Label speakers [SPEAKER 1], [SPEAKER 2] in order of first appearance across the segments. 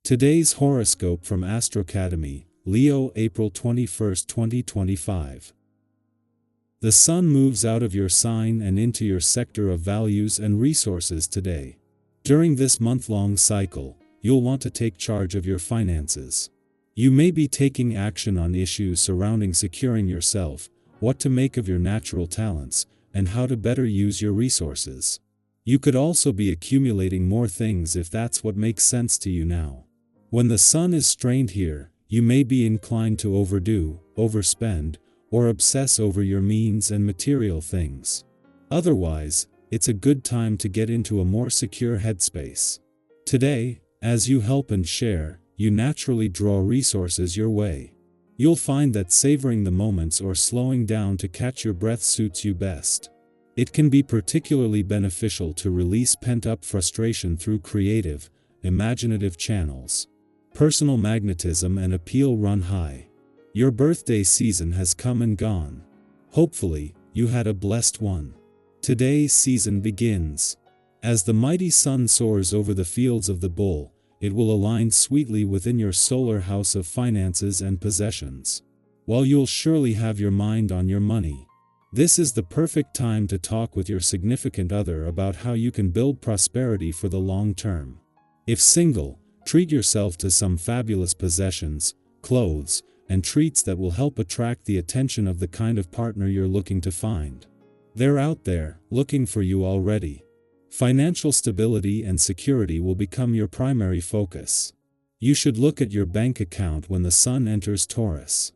[SPEAKER 1] Today's horoscope from Astrocademy, Leo, April 21, 2025. The sun moves out of your sign and into your sector of values and resources today. During this month-long cycle, you'll want to take charge of your finances. You may be taking action on issues surrounding securing yourself, what to make of your natural talents, and how to better use your resources. You could also be accumulating more things if that's what makes sense to you now. When the sun is strained here, you may be inclined to overdo, overspend, or obsess over your means and material things. Otherwise, it's a good time to get into a more secure headspace. Today, as you help and share, you naturally draw resources your way. You'll find that savoring the moments or slowing down to catch your breath suits you best. It can be particularly beneficial to release pent-up frustration through creative, imaginative channels. Personal magnetism and appeal run high. Your birthday season has come and gone. Hopefully, you had a blessed one. Today's season begins. As the mighty sun soars over the fields of the bull, it will align sweetly within your solar house of finances and possessions. While you'll surely have your mind on your money, this is the perfect time to talk with your significant other about how you can build prosperity for the long term. If single, treat yourself to some fabulous possessions, clothes, and treats that will help attract the attention of the kind of partner you're looking to find. They're out there, looking for you already. Financial stability and security will become your primary focus. You should look at your bank account when the sun enters Taurus.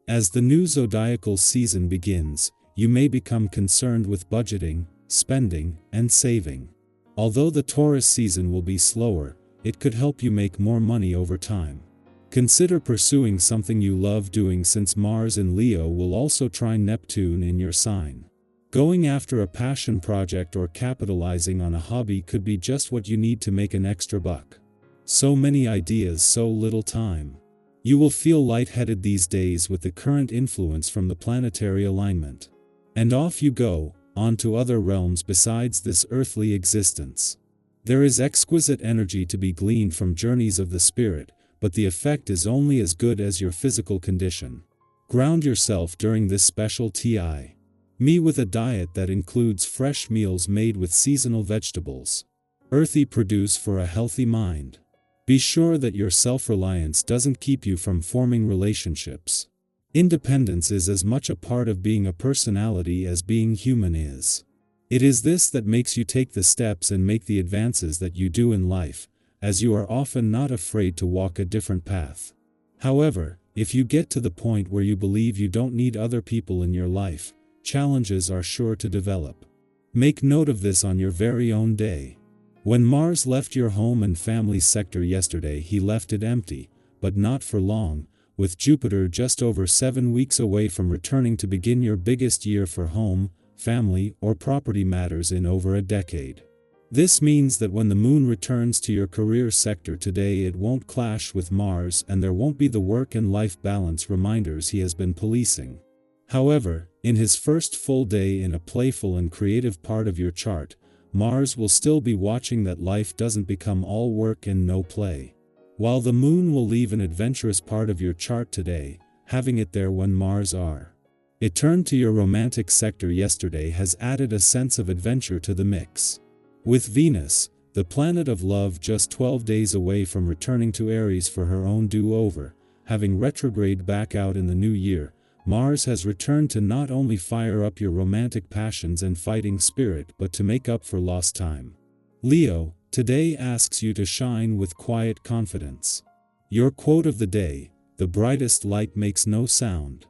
[SPEAKER 1] As the new zodiacal season begins, you may become concerned with budgeting, spending, and saving. Although the Taurus season will be slower, it could help you make more money over time. Consider pursuing something you love doing since Mars in Leo will also trine Neptune in your sign. Going after a passion project or capitalizing on a hobby could be just what you need to make an extra buck. So many ideas, so little time. You will feel lightheaded these days with the current influence from the planetary alignment. And off you go, on to other realms besides this earthly existence. There is exquisite energy to be gleaned from journeys of the spirit, but the effect is only as good as your physical condition. Ground yourself during this special time with a diet that includes fresh meals made with seasonal vegetables. Earthy produce for a healthy mind. Be sure that your self-reliance doesn't keep you from forming relationships. Independence is as much a part of being a personality as being human is. It is this that makes you take the steps and make the advances that you do in life, as you are often not afraid to walk a different path. However, if you get to the point where you believe you don't need other people in your life, challenges are sure to develop. Make note of this on your very own day. When Mars left your home and family sector yesterday, he left it empty, but not for long, with Jupiter just over 7 weeks away from returning to begin your biggest year for home, family, or property matters in over a decade. This means that when the moon returns to your career sector today, it won't clash with Mars and there won't be the work and life balance reminders he has been policing. However, in his first full day in a playful and creative part of your chart, Mars will still be watching that life doesn't become all work and no play. While the moon will leave an adventurous part of your chart today, having it there when Mars it turned to your romantic sector yesterday has added a sense of adventure to the mix. With Venus, the planet of love, just 12 days away from returning to Aries for her own do-over, having retrograde back out in the new year, Mars has returned to not only fire up your romantic passions and fighting spirit but to make up for lost time. Leo, today asks you to shine with quiet confidence. Your quote of the day: "The brightest light makes no sound."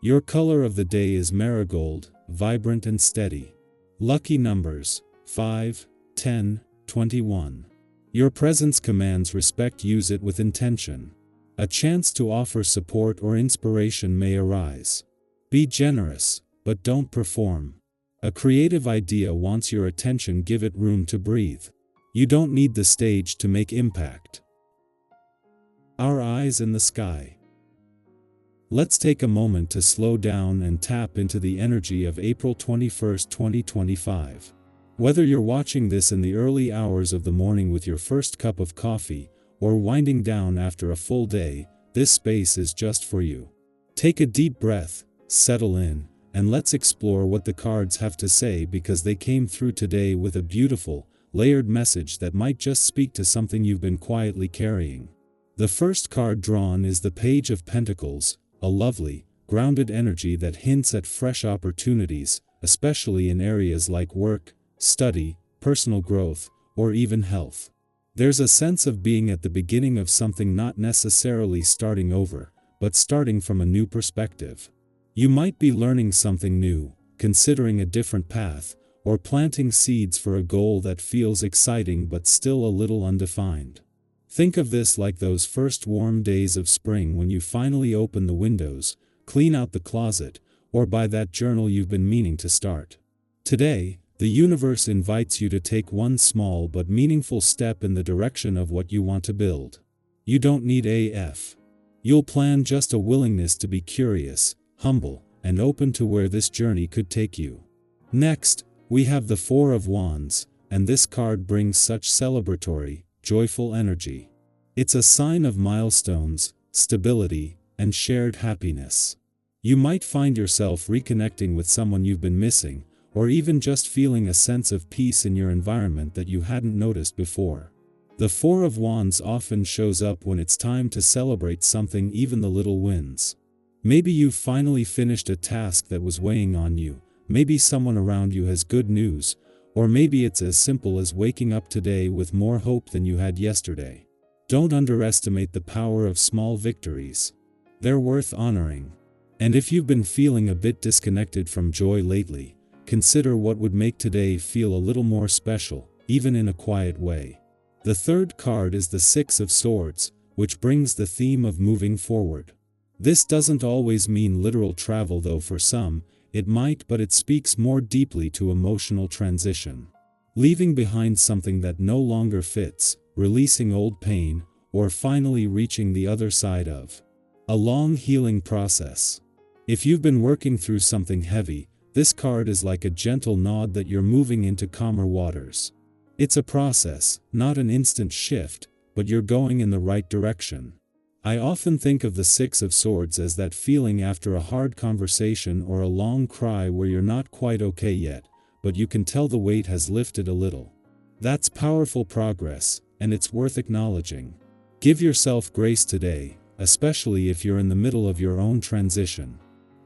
[SPEAKER 1] Your color of the day is marigold, vibrant and steady. Lucky numbers: 5, 10, 21. Your presence commands respect, use it with intention. A chance to offer support or inspiration may arise. Be generous, but don't perform. A creative idea wants your attention, give it room to breathe. You don't need the stage to make impact. Our eyes in the sky. Let's take a moment to slow down and tap into the energy of April 21, 2025. Whether you're watching this in the early hours of the morning with your first cup of coffee, or winding down after a full day, this space is just for you. Take a deep breath, settle in, and let's explore what the cards have to say, because they came through today with a beautiful, layered message that might just speak to something you've been quietly carrying. The first card drawn is the Page of Pentacles, a lovely, grounded energy that hints at fresh opportunities, especially in areas like work, study, personal growth, or even health. There's a sense of being at the beginning of something, not necessarily starting over, but starting from a new perspective. You might be learning something new, considering a different path, or planting seeds for a goal that feels exciting but still a little undefined. Think of this like those first warm days of spring when you finally open the windows, clean out the closet, or buy that journal you've been meaning to start. Today, the universe invites you to take one small but meaningful step in the direction of what you want to build. You don't need AF. You'll plan just a willingness to be curious, humble, and open to where this journey could take you. Next, we have the Four of Wands, and this card brings such celebratory, joyful energy. It's a sign of milestones, stability, and shared happiness. You might find yourself reconnecting with someone you've been missing, or even just feeling a sense of peace in your environment that you hadn't noticed before. The Four of Wands often shows up when it's time to celebrate something, even the little wins. Maybe you've finally finished a task that was weighing on you, maybe someone around you has good news, or maybe it's as simple as waking up today with more hope than you had yesterday. Don't underestimate the power of small victories. They're worth honoring. And if you've been feeling a bit disconnected from joy lately, consider what would make today feel a little more special, even in a quiet way. The third card is the Six of Swords, which brings the theme of moving forward. This doesn't always mean literal travel, though for some, it might, but it speaks more deeply to emotional transition. Leaving behind something that no longer fits, releasing old pain, or finally reaching the other side of a long healing process. If you've been working through something heavy, this card is like a gentle nod that you're moving into calmer waters. It's a process, not an instant shift, but you're going in the right direction. I often think of the Six of Swords as that feeling after a hard conversation or a long cry where you're not quite okay yet, but you can tell the weight has lifted a little. That's powerful progress, and it's worth acknowledging. Give yourself grace today, especially if you're in the middle of your own transition.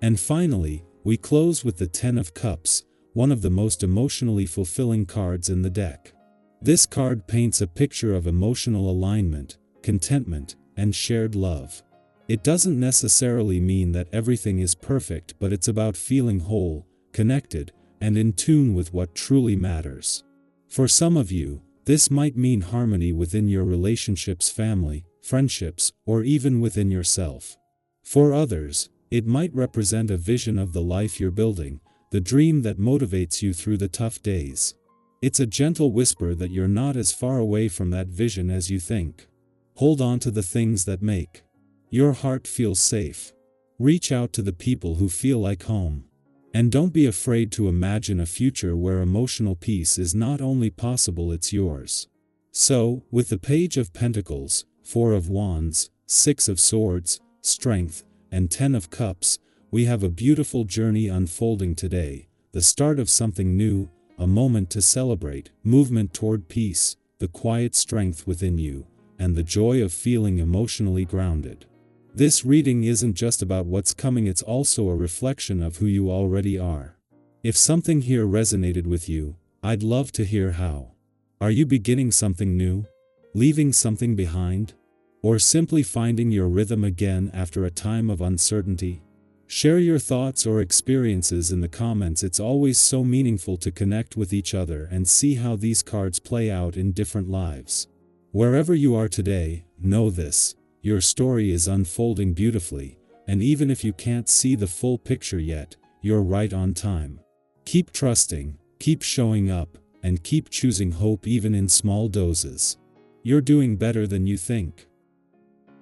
[SPEAKER 1] And finally, we close with the Ten of Cups, one of the most emotionally fulfilling cards in the deck. This card paints a picture of emotional alignment, contentment, and shared love. It doesn't necessarily mean that everything is perfect, but it's about feeling whole, connected, and in tune with what truly matters. For some of you, this might mean harmony within your relationships, family, friendships, or even within yourself. For others, it might represent a vision of the life you're building, the dream that motivates you through the tough days. It's a gentle whisper that you're not as far away from that vision as you think. Hold on to the things that make your heart feel safe. Reach out to the people who feel like home. And don't be afraid to imagine a future where emotional peace is not only possible, it's yours. So, with the Page of Pentacles, Four of Wands, Six of Swords, Strength, and Ten of Cups, we have a beautiful journey unfolding today, the start of something new, a moment to celebrate, movement toward peace, the quiet strength within you, and the joy of feeling emotionally grounded. This reading isn't just about what's coming, it's also a reflection of who you already are. If something here resonated with you, I'd love to hear how. Are you beginning something new? Leaving something behind? Or simply finding your rhythm again after a time of uncertainty? Share your thoughts or experiences in the comments. It's always so meaningful to connect with each other and see how these cards play out in different lives. Wherever you are today, know this: your story is unfolding beautifully, and even if you can't see the full picture yet, you're right on time. Keep trusting, keep showing up, and keep choosing hope even in small doses. You're doing better than you think.